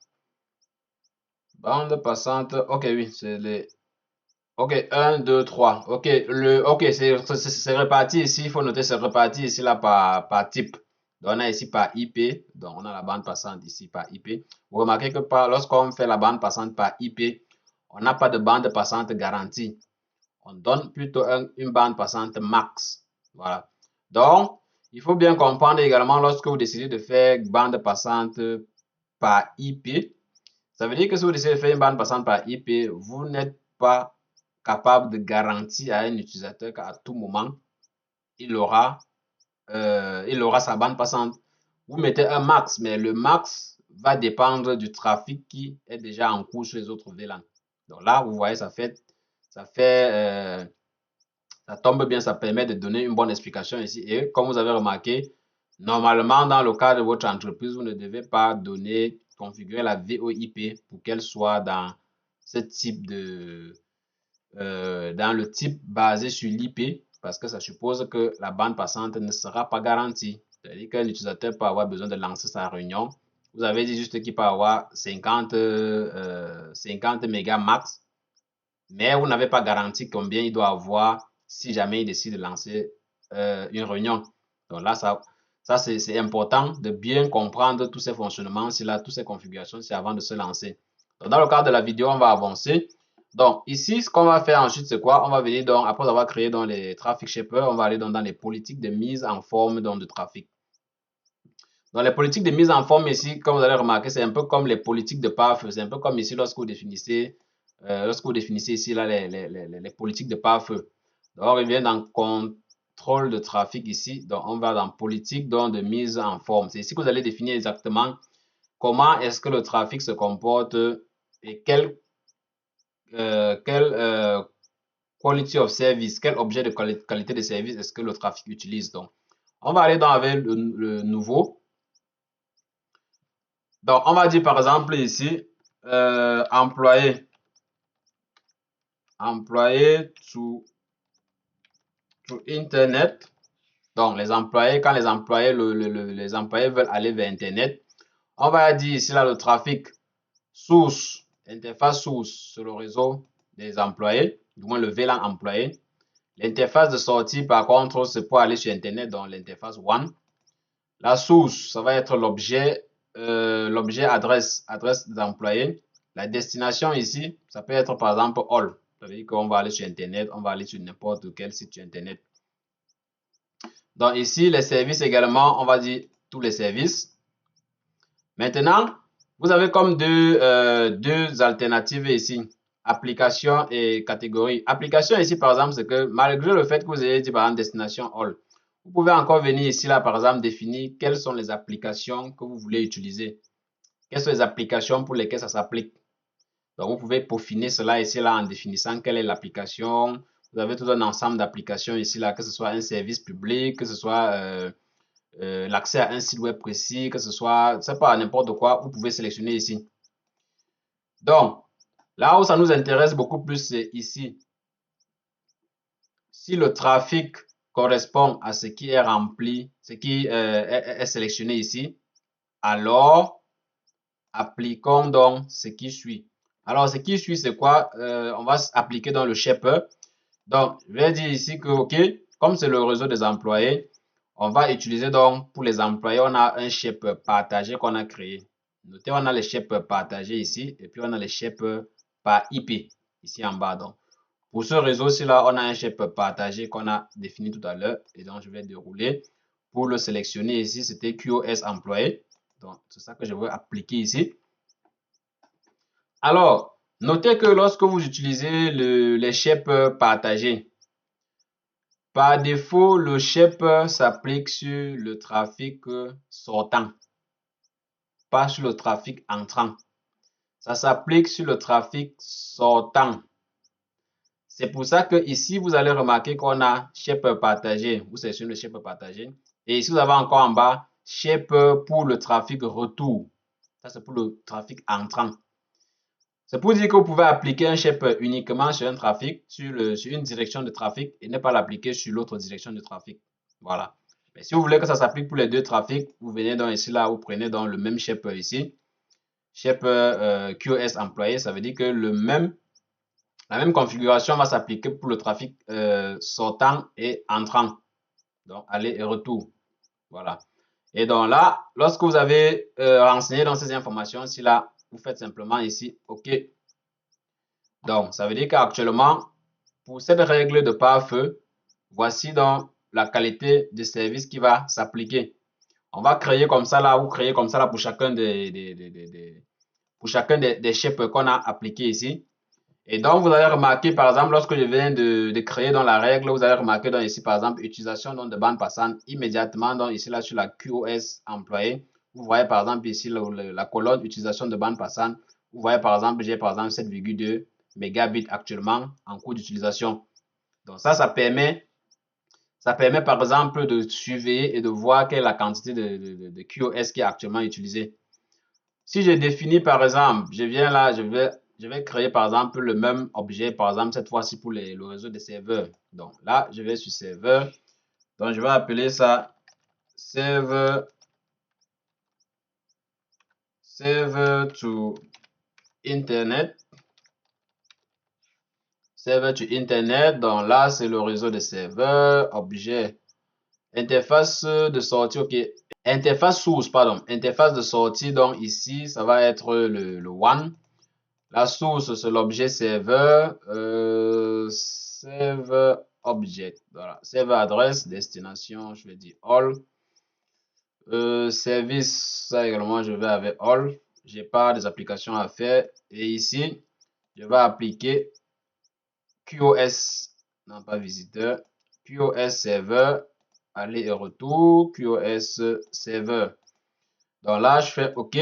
Bande passante. OK, oui, c'est les... OK, 1, 2, 3. OK, OK, c'est réparti ici. Il faut noter, c'est réparti ici là par type. Donc, on a ici par IP. Donc, on a la bande passante ici par IP. Vous remarquez que lorsqu'on fait la bande passante par IP, on n'a pas de bande passante garantie. On donne plutôt une bande passante max. Voilà. Donc, il faut bien comprendre également lorsque vous décidez de faire bande passante par IP. Ça veut dire que si vous décidez de faire une bande passante par IP, vous n'êtes pas capable de garantir à un utilisateur qu'à tout moment, il aura sa bande passante. Vous mettez un max, mais le max va dépendre du trafic qui est déjà en cours sur les autres VLAN. Donc là, vous voyez, ça tombe bien, ça permet de donner une bonne explication ici. Et comme vous avez remarqué, normalement, dans le cas de votre entreprise, vous ne devez pas configurer la VoIP pour qu'elle soit dans ce type dans le type basé sur l'IP, parce que ça suppose que la bande passante ne sera pas garantie. C'est-à-dire que l'utilisateur peut avoir besoin de lancer sa réunion. Vous avez dit juste qu'il peut avoir 50 mégas max, mais vous n'avez pas garanti combien il doit avoir si jamais il décide de lancer une réunion. Donc là, c'est important de bien comprendre tous ces fonctionnements, toutes ces configurations, avant de se lancer. Donc, dans le cadre de la vidéo, on va avancer. Donc ici, ce qu'on va faire ensuite, c'est quoi? On va venir donc, après avoir créé dans les traffic shapers, on va aller dans les politiques de mise en forme de trafic. Dans les politiques de mise en forme ici, comme vous allez remarquer, c'est un peu comme les politiques de pare-feu. C'est un peu comme ici lorsque vous définissez ici là, les politiques de pare-feu. Donc, on revient dans contrôle de trafic ici. Donc, on va dans politique, donc de mise en forme. C'est ici que vous allez définir exactement comment est-ce que le trafic se comporte et quel quality of service, quel objet de qualité de service est-ce que le trafic utilise. Donc, on va aller dans avec le nouveau. Donc, on va dire par exemple ici, employé to Internet. Donc, les employés, quand les employés, les employés veulent aller vers Internet, on va dire ici là le trafic source, interface source sur le réseau des employés, du moins le VLAN employé. L'interface de sortie, par contre, c'est pour aller sur Internet, donc l'interface one. La source, ça va être l'objet adresse des employés. La destination ici, ça peut être par exemple all. Ça veut dire qu'on va aller sur Internet, on va aller sur n'importe quel site sur Internet. Donc ici, les services également, on va dire tous les services. Maintenant, vous avez comme deux alternatives ici. Application et catégorie. Application ici, par exemple, c'est que malgré le fait que vous ayez dit par exemple destination all, vous pouvez encore venir ici, là, par exemple, définir quelles sont les applications que vous voulez utiliser. Quelles sont les applications pour lesquelles ça s'applique. Donc, vous pouvez peaufiner cela ici, là, en définissant quelle est l'application. Vous avez tout un ensemble d'applications ici, là, que ce soit un service public, que ce soit l'accès à un site web précis, que ce soit, c'est pas n'importe quoi, vous pouvez sélectionner ici. Donc, là où ça nous intéresse beaucoup plus, c'est ici. Si le trafic correspond à ce qui est rempli, ce qui est sélectionné ici, alors appliquons donc ce qui suit. Alors, ce qui suit, c'est quoi? On va appliquer dans le shaper. Donc, je vais dire ici que, OK, comme c'est le réseau des employés, on va utiliser donc pour les employés, on a un shaper partagé qu'on a créé. Notez, on a les shapers partagés ici et puis on a les shapers par IP ici en bas. Donc, pour ce réseau-ci là, on a un shaper partagé qu'on a défini tout à l'heure et donc je vais dérouler. Pour le sélectionner ici, c'était QoS employé. Donc, c'est ça que je veux appliquer ici. Alors, notez que lorsque vous utilisez les shapers partagés, par défaut, le shaper s'applique sur le trafic sortant, pas sur le trafic entrant. Ça s'applique sur le trafic sortant. C'est pour ça que ici, vous allez remarquer qu'on a shaper partagé. Vous sélectionnez le shaper partagé. Et ici, vous avez encore en bas shaper pour le trafic retour. Ça, c'est pour le trafic entrant. C'est pour dire que vous pouvez appliquer un shaper uniquement sur un trafic, sur une direction de trafic et ne pas l'appliquer sur l'autre direction de trafic. Voilà. Mais si vous voulez que ça s'applique pour les deux trafics, vous venez donc ici, là, vous prenez donc le même shaper ici. Shaper QoS employé, ça veut dire que la même configuration va s'appliquer pour le trafic sortant et entrant. Donc, aller et retour. Voilà. Et donc là, lorsque vous avez renseigné dans ces informations, si là, vous faites simplement ici, OK. Donc, ça veut dire qu'actuellement, pour cette règle de pare-feu, voici donc la qualité de service qui va s'appliquer. On va créer comme ça là, ou créer comme ça là pour chacun des shapes qu'on a appliqués ici. Et donc, vous allez remarquer, par exemple, lorsque je viens de créer dans la règle, vous allez remarquer donc ici, par exemple, utilisation donc, de bande passante immédiatement, donc ici, là, sur la QoS employé. Vous voyez, par exemple, ici, la colonne utilisation de bande passante. Vous voyez, par exemple, j'ai, par exemple, 7,2 mégabits actuellement en cours d'utilisation. Donc, ça permet, par exemple, de surveiller et de voir quelle est la quantité de QoS qui est actuellement utilisée. Si je définis, par exemple, je viens là, je vais créer, par exemple, le même objet, par exemple, cette fois-ci pour le réseau des serveurs. Donc là, je vais sur serveur. Donc, je vais appeler ça server to Internet. Server to Internet. Donc là, c'est le réseau des serveurs. Objet. Interface de sortie, OK. Interface source, pardon. Interface de sortie, donc ici, ça va être le one. La source, c'est l'objet serveur. Server object. Voilà. Server adresse, destination, je vais dire all. Service, ça également, je vais avec all. J'ai pas des applications à faire. Et ici, je vais appliquer QoS, non pas visiteur. QoS Server, aller et retour, QoS Server. Donc là, je fais OK.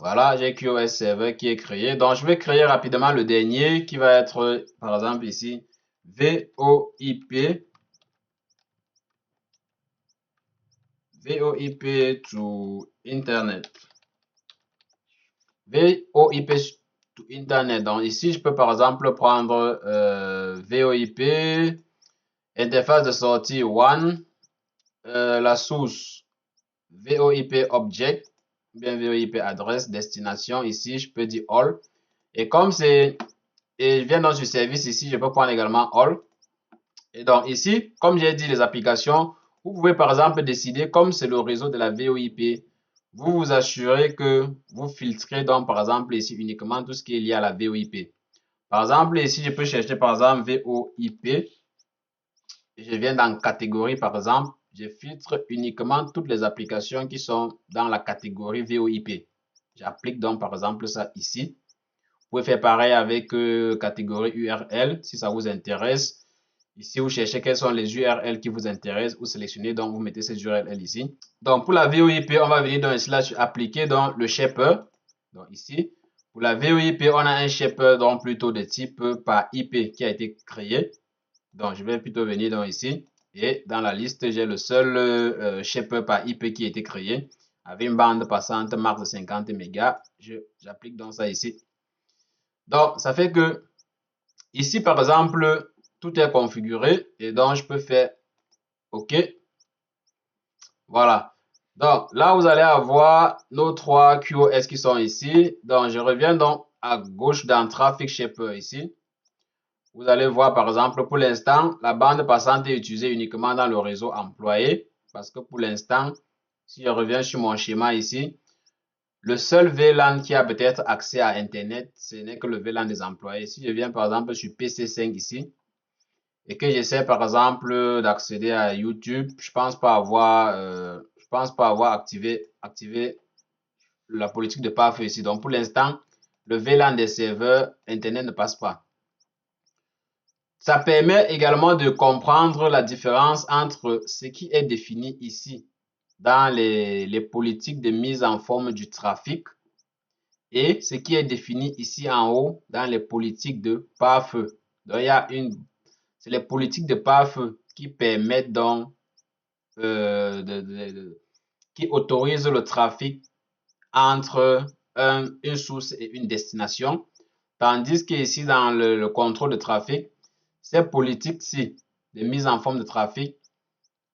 Voilà, j'ai QoS Server qui est créé. Donc, je vais créer rapidement le dernier qui va être, par exemple, ici, VoIP. VoIP to Internet. VoIP to Internet. Donc, ici, je peux, par exemple, prendre VoIP, interface de sortie one, la source VoIP object, bien VoIP adresse, destination. Ici, je peux dire all. Et comme c'est, et je viens dans ce service ici, je peux prendre également all. Et donc ici, comme j'ai dit, les applications, vous pouvez par exemple décider, comme c'est le réseau de la VoIP, vous vous assurez que vous filtrez donc par exemple ici uniquement tout ce qui est lié à la VoIP. Par exemple, ici, je peux chercher par exemple VoIP. Je viens dans catégorie par exemple, je filtre uniquement toutes les applications qui sont dans la catégorie VoIP. J'applique donc par exemple ça ici. Vous pouvez faire pareil avec catégorie URL si ça vous intéresse. Ici, vous cherchez quelles sont les URL qui vous intéressent. Vous sélectionnez, donc vous mettez ces URL ici. Donc, pour la VoIP, on va venir dans un slash appliquer dans le shaper. Donc, ici, pour la VoIP, on a un shaper donc plutôt de type par IP qui a été créé. Donc, je vais plutôt venir dans ici. Et dans la liste, j'ai le seul shaper par IP qui a été créé avec une bande passante max de 50 mégas. J'applique donc ça ici. Donc, ça fait que ici, par exemple, tout est configuré et donc je peux faire OK. Voilà. Donc, là, vous allez avoir nos trois QoS qui sont ici. Donc, je reviens donc à gauche dans Traffic Shaper ici. Vous allez voir, par exemple, pour l'instant, la bande passante est utilisée uniquement dans le réseau employé. Parce que pour l'instant, si je reviens sur mon schéma ici, le seul VLAN qui a peut-être accès à Internet, ce n'est que le VLAN des employés. Si je viens par exemple sur PC5 ici et que j'essaie par exemple d'accéder à YouTube, je pense pas avoir activé la politique de pare-feu ici. Donc pour l'instant, le VLAN des serveurs Internet ne passe pas. Ça permet également de comprendre la différence entre ce qui est défini ici dans les politiques de mise en forme du trafic et ce qui est défini ici en haut dans les politiques de pare-feu. Donc, c'est les politiques de pare-feu qui permettent donc, qui autorisent le trafic entre une source et une destination. Tandis que ici, dans le contrôle de trafic, ces politiques-ci de mise en forme de trafic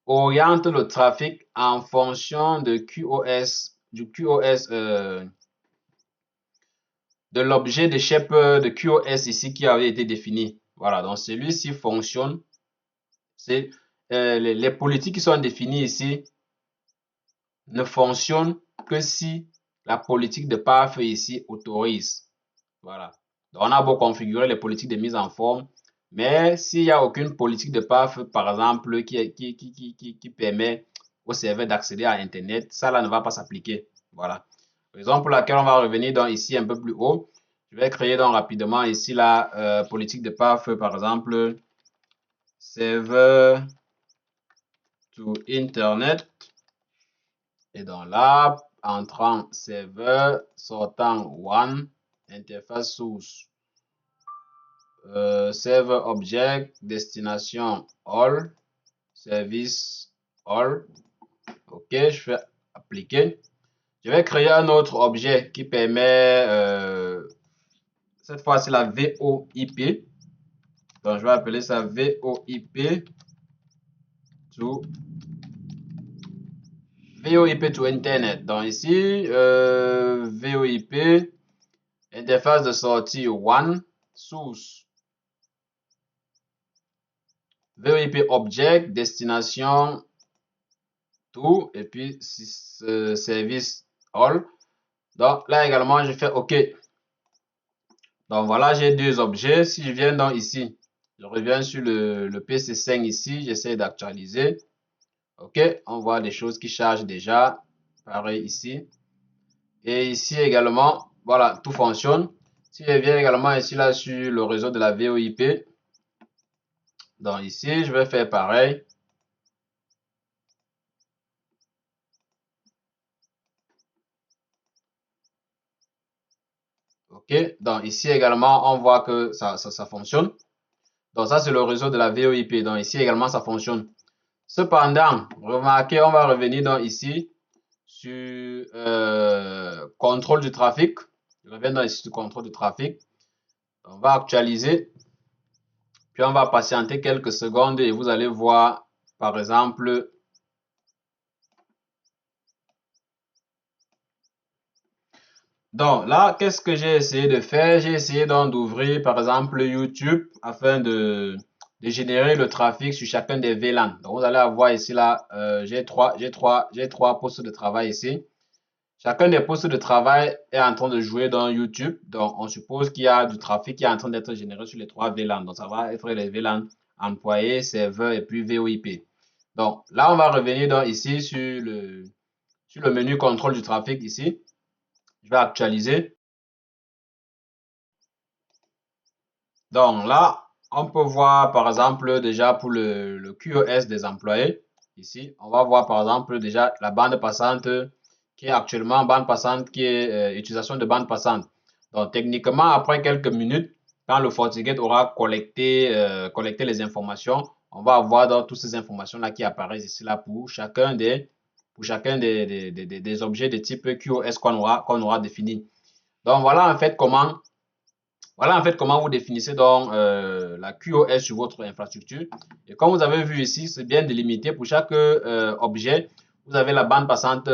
orientent le trafic en fonction de QoS, du QoS, de l'objet de shaper de QoS ici qui avait été défini. Voilà, donc celui-ci fonctionne. C'est les politiques qui sont définies ici ne fonctionnent que si la politique de pare-feu ici autorise. Voilà. Donc on a beau configurer les politiques de mise en forme, mais s'il n'y a aucune politique de pare-feu, par exemple, qui permet au serveur d'accéder à Internet, ça là ne va pas s'appliquer. Voilà. Raison pour laquelle on va revenir donc ici un peu plus haut. Je vais créer donc rapidement ici la politique de pare-feu, par exemple, serveur to Internet. Et donc là, entrant serveur, sortant one, interface source, server object, destination all, service all. OK, je fais appliquer. Je vais créer un autre objet qui permet, cette fois-ci, la VoIP. Donc, je vais appeler ça VoIP to Internet. Donc, ici, VoIP, interface de sortie one, source. VoIP object, destination tout, et puis service all. Donc, là également, je fais OK. Donc voilà, j'ai deux objets. Si je viens donc ici, je reviens sur le PC5 ici, j'essaie d'actualiser. OK, on voit des choses qui chargent déjà. Pareil ici. Et ici également, voilà, tout fonctionne. Si je viens également ici là sur le réseau de la VoIP, donc ici je vais faire pareil. Ok, donc ici également on voit que ça fonctionne. Donc ça c'est le réseau de la VoIP, donc ici également ça fonctionne. Cependant, remarquez, on va revenir donc ici sur contrôle du trafic. Je reviens dans ici sur contrôle du trafic. On va actualiser, puis on va patienter quelques secondes et vous allez voir, par exemple, donc là, qu'est-ce que j'ai essayé de faire? J'ai essayé donc d'ouvrir, par exemple, YouTube afin de générer le trafic sur chacun des VLAN. Donc vous allez avoir ici là, j'ai trois postes de travail ici. Chacun des postes de travail est en train de jouer dans YouTube. Donc, on suppose qu'il y a du trafic qui est en train d'être généré sur les trois VLAN. Donc, ça va être les VLAN employés, serveurs et puis VoIP. Donc, là, on va revenir donc ici sur le menu contrôle du trafic ici. Je vais actualiser. Donc, là, on peut voir par exemple déjà pour le QoS des employés. Ici, on va voir par exemple déjà la bande passante qui est actuellement bande passante, qui est utilisation de bande passante. Donc, techniquement, après quelques minutes, quand le FortiGate aura collecté les informations, on va avoir dans toutes ces informations-là qui apparaissent ici là pour chacun des objets de type QoS qu'on aura défini. Donc, voilà en fait comment vous définissez donc la QoS sur votre infrastructure. Et comme vous avez vu ici, c'est bien délimité. Pour chaque objet, vous avez la bande passante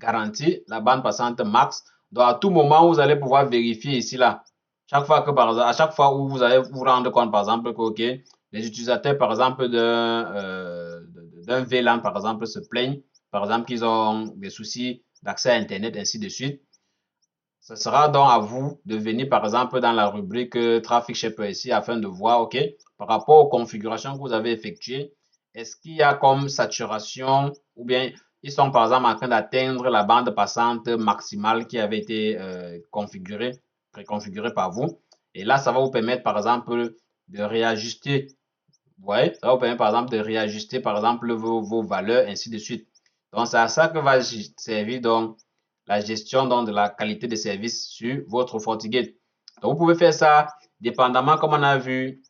garantie, la bande passante max. Donc à tout moment, vous allez pouvoir vérifier ici là. Chaque fois que par exemple, à chaque fois où vous allez vous rendre compte par exemple que ok, les utilisateurs par exemple d'un VLAN par exemple se plaignent, par exemple qu'ils ont des soucis d'accès à Internet, ainsi de suite. Ce sera donc à vous de venir, par exemple, dans la rubrique Traffic Shaper ici, afin de voir, OK, par rapport aux configurations que vous avez effectuées, est-ce qu'il y a comme saturation ou bien ils sont, par exemple, en train d'atteindre la bande passante maximale qui avait été préconfigurée par vous. Et là, ça va vous permettre, par exemple, de réajuster. Vous voyez, ça va vous permettre, par exemple, de réajuster, par exemple, vos valeurs, ainsi de suite. Donc, c'est à ça que va servir donc la gestion donc, de la qualité de service sur votre FortiGate. Donc, vous pouvez faire ça dépendamment, comme on a vu,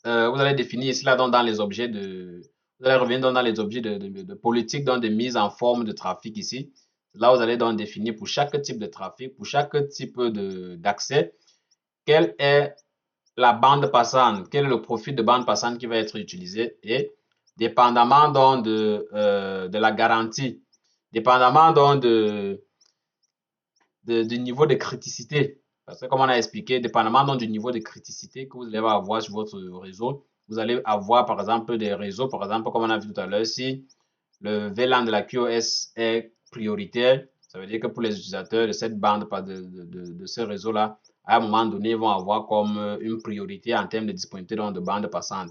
vous allez définir ici là donc, dans les objets de, vous allez revenir donc, dans les objets de politique, donc de mise en forme de trafic ici. Là, vous allez donc définir pour chaque type de trafic, pour chaque type d'accès, quelle est la bande passante, quel est le profil de bande passante qui va être utilisé et dépendamment donc de la garantie, dépendamment donc du niveau de criticité. Parce que comme on a expliqué, dépendamment donc du niveau de criticité que vous allez avoir sur votre réseau, vous allez avoir par exemple des réseaux, par exemple comme on a vu tout à l'heure, si le VLAN de la QoS est prioritaire, ça veut dire que pour les utilisateurs de cette bande, de ce réseau-là, à un moment donné, ils vont avoir comme une priorité en termes de disponibilité de bande passante.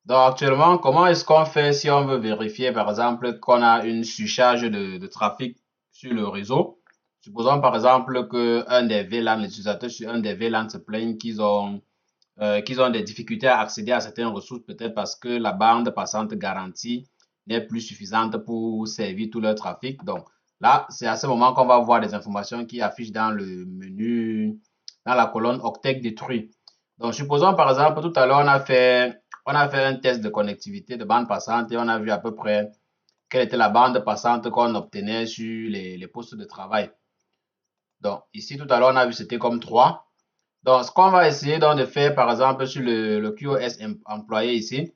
Donc actuellement, comment est-ce qu'on fait si on veut vérifier par exemple qu'on a une surcharge de trafic sur le réseau? Supposons par exemple qu'un des VLAN, les utilisateurs sur un des VLAN se plaignent qu'ils ont des difficultés à accéder à certaines ressources, peut-être parce que la bande passante garantie n'est plus suffisante pour servir tout leur trafic. Donc là, c'est à ce moment qu'on va voir des informations qui affichent dans le menu, dans la colonne Octet détruit. Donc supposons par exemple, tout à l'heure, on a fait un test de connectivité de bande passante et on a vu à peu près quelle était la bande passante qu'on obtenait sur les postes de travail. Donc ici, tout à l'heure, on a vu c'était comme 3. Donc, ce qu'on va essayer donc de faire, par exemple, sur le QoS employé ici,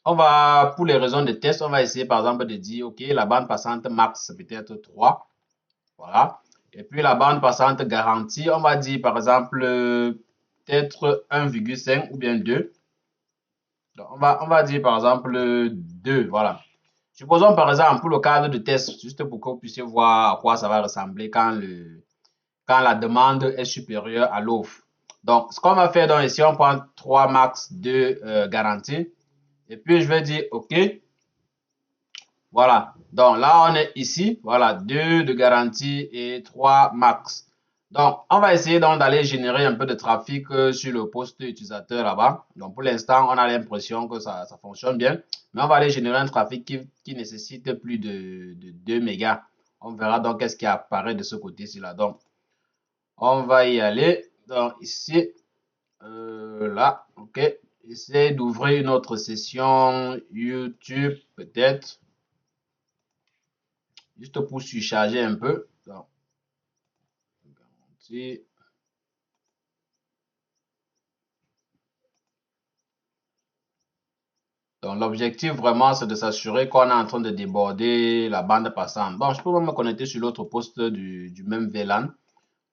on va, pour les raisons de test, on va essayer, par exemple, de dire, OK, la bande passante max, peut-être 3. Voilà. Et puis, la bande passante garantie, on va dire, par exemple, peut-être 1,5 ou bien 2. Donc, on va dire, par exemple, 2. Voilà. Supposons, par exemple, pour le cadre de test, juste pour que vous puissiez voir à quoi ça va ressembler quand la demande est supérieure à l'offre. Donc, ce qu'on va faire donc ici, on prend 3 max de garantie. Et puis, je vais dire OK. Voilà. Donc, là, on est ici. Voilà, 2 de garantie et 3 max. Donc, on va essayer donc d'aller générer un peu de trafic sur le poste utilisateur là-bas. Donc, pour l'instant, on a l'impression que ça fonctionne bien. Mais on va aller générer un trafic qui nécessite plus de 2 mégas. On verra donc qu'est-ce qui apparaît de ce côté-ci là. Donc, on va y aller. Donc, ici, là, OK. Essayez d'ouvrir une autre session YouTube, peut-être. Juste pour surcharger un peu. Donc, ici. Donc, l'objectif vraiment, c'est de s'assurer qu'on est en train de déborder la bande passante. Bon, je peux même me connecter sur l'autre poste du même VLAN.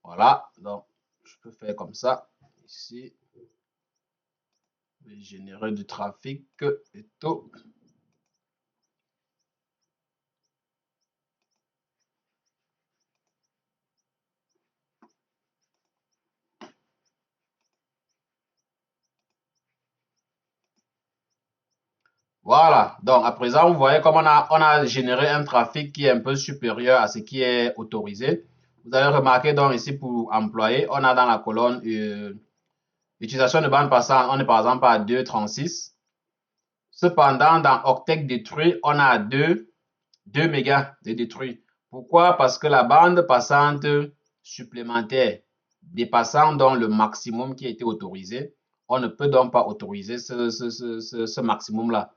Voilà. Donc, je peux faire comme ça. Ici, je vais générer du trafic et tout. Voilà. Donc, à présent, vous voyez comme on a généré un trafic qui est un peu supérieur à ce qui est autorisé. Vous allez remarquer donc ici pour employé, on a dans la colonne utilisation de bande passante, on est par exemple à 2,36. Cependant, dans Octet détruit, on a 2 mégas de détruit. Pourquoi? Parce que la bande passante supplémentaire dépassant donc le maximum qui a été autorisé, on ne peut donc pas autoriser ce maximum-là.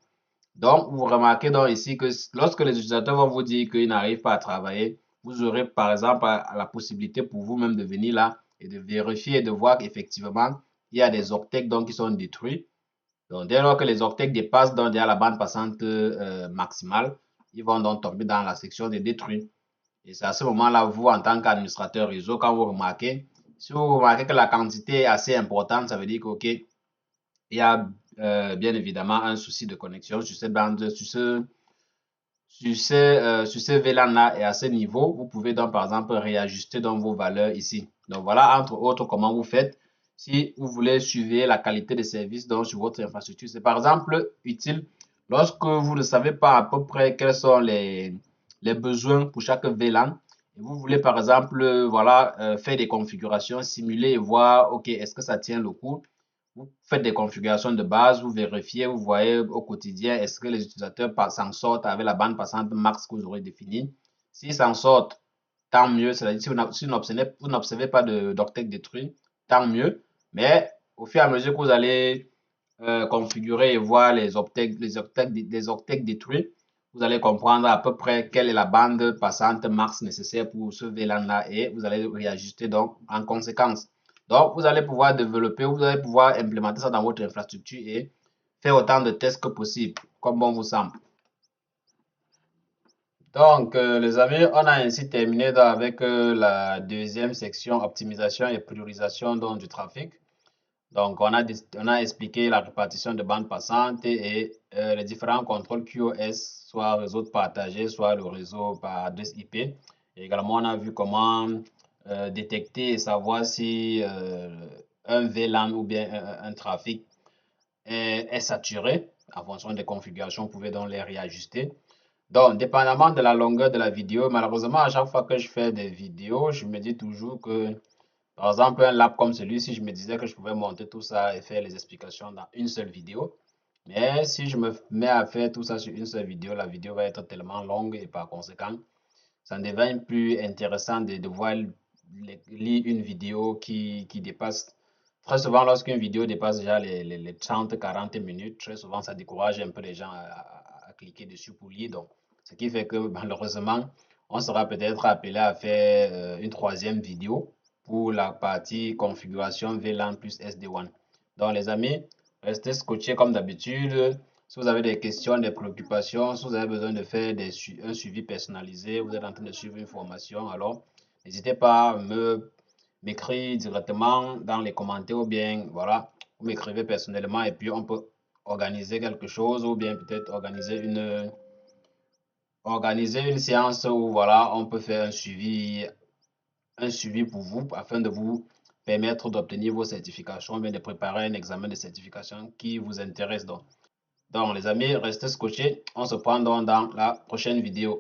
Donc, vous remarquez donc ici que lorsque les utilisateurs vont vous dire qu'ils n'arrivent pas à travailler, vous aurez par exemple la possibilité pour vous-même de venir là et de vérifier et de voir qu'effectivement, il y a des octets donc qui sont détruits. Donc, dès lors que les octets dépassent donc déjà la bande passante maximale, ils vont donc tomber dans la section des détruits. Et c'est à ce moment-là, vous, en tant qu'administrateur réseau, quand vous remarquez, si vous remarquez que la quantité est assez importante, ça veut dire que, OK, il y a bien évidemment un souci de connexion sur ces bandes, sur ces VLAN-là et à ce niveau, vous pouvez donc par exemple réajuster donc vos valeurs ici. Donc voilà, entre autres, comment vous faites si vous voulez suivre la qualité de service donc sur votre infrastructure. C'est par exemple utile lorsque vous ne savez pas à peu près quels sont les besoins pour chaque VLAN. Et vous voulez par exemple voilà, faire des configurations, simuler et voir, OK, est-ce que ça tient le coup? Vous faites des configurations de base, vous vérifiez, vous voyez au quotidien, est-ce que les utilisateurs s'en sortent avec la bande passante max que vous aurez définie. S'ils s'en sortent, tant mieux. C'est-à-dire si vous n'observez pas d'octet détruit, tant mieux. Mais au fur et à mesure que vous allez configurer et voir les octets détruits, vous allez comprendre à peu près quelle est la bande passante max nécessaire pour ce VLAN-là et vous allez réajuster donc en conséquence. Donc, vous allez pouvoir développer, vous allez pouvoir implémenter ça dans votre infrastructure et faire autant de tests que possible, comme bon vous semble. Donc, les amis, on a ainsi terminé avec la deuxième section optimisation et priorisation donc, du trafic. Donc, on a expliqué la répartition de bandes passantes et les différents contrôles QoS, soit réseau partagé, soit le réseau par adresse IP. Et également, on a vu comment détecter et savoir si un VLAN ou bien un trafic est saturé. En fonction des configurations, vous pouvez donc les réajuster. Donc, dépendamment de la longueur de la vidéo, malheureusement, à chaque fois que je fais des vidéos, je me dis toujours que par exemple, un lab comme celui-ci, je me disais que je pouvais monter tout ça et faire les explications dans une seule vidéo. Mais si je me mets à faire tout ça sur une seule vidéo, la vidéo va être tellement longue et par conséquent, ça ne devient plus intéressant de devoir lire une vidéo qui dépasse. Très souvent, lorsqu'une vidéo dépasse déjà les 30-40 minutes, très souvent, ça décourage un peu les gens à cliquer dessus pour lire. Donc, ce qui fait que malheureusement, on sera peut-être appelé à faire une troisième vidéo pour la partie configuration VLAN plus SD-WAN. Donc, les amis, restez scotchés comme d'habitude. Si vous avez des questions, des préoccupations, si vous avez besoin de faire un suivi personnalisé, vous êtes en train de suivre une formation, alors n'hésitez pas à m'écrire directement dans les commentaires ou bien, voilà, vous m'écrivez personnellement et puis on peut organiser quelque chose ou bien peut-être organiser une séance où, voilà, on peut faire un suivi pour vous afin de vous permettre d'obtenir vos certifications ou bien de préparer un examen de certification qui vous intéresse donc. Donc, les amis, restez scotchés. On se prend donc dans la prochaine vidéo.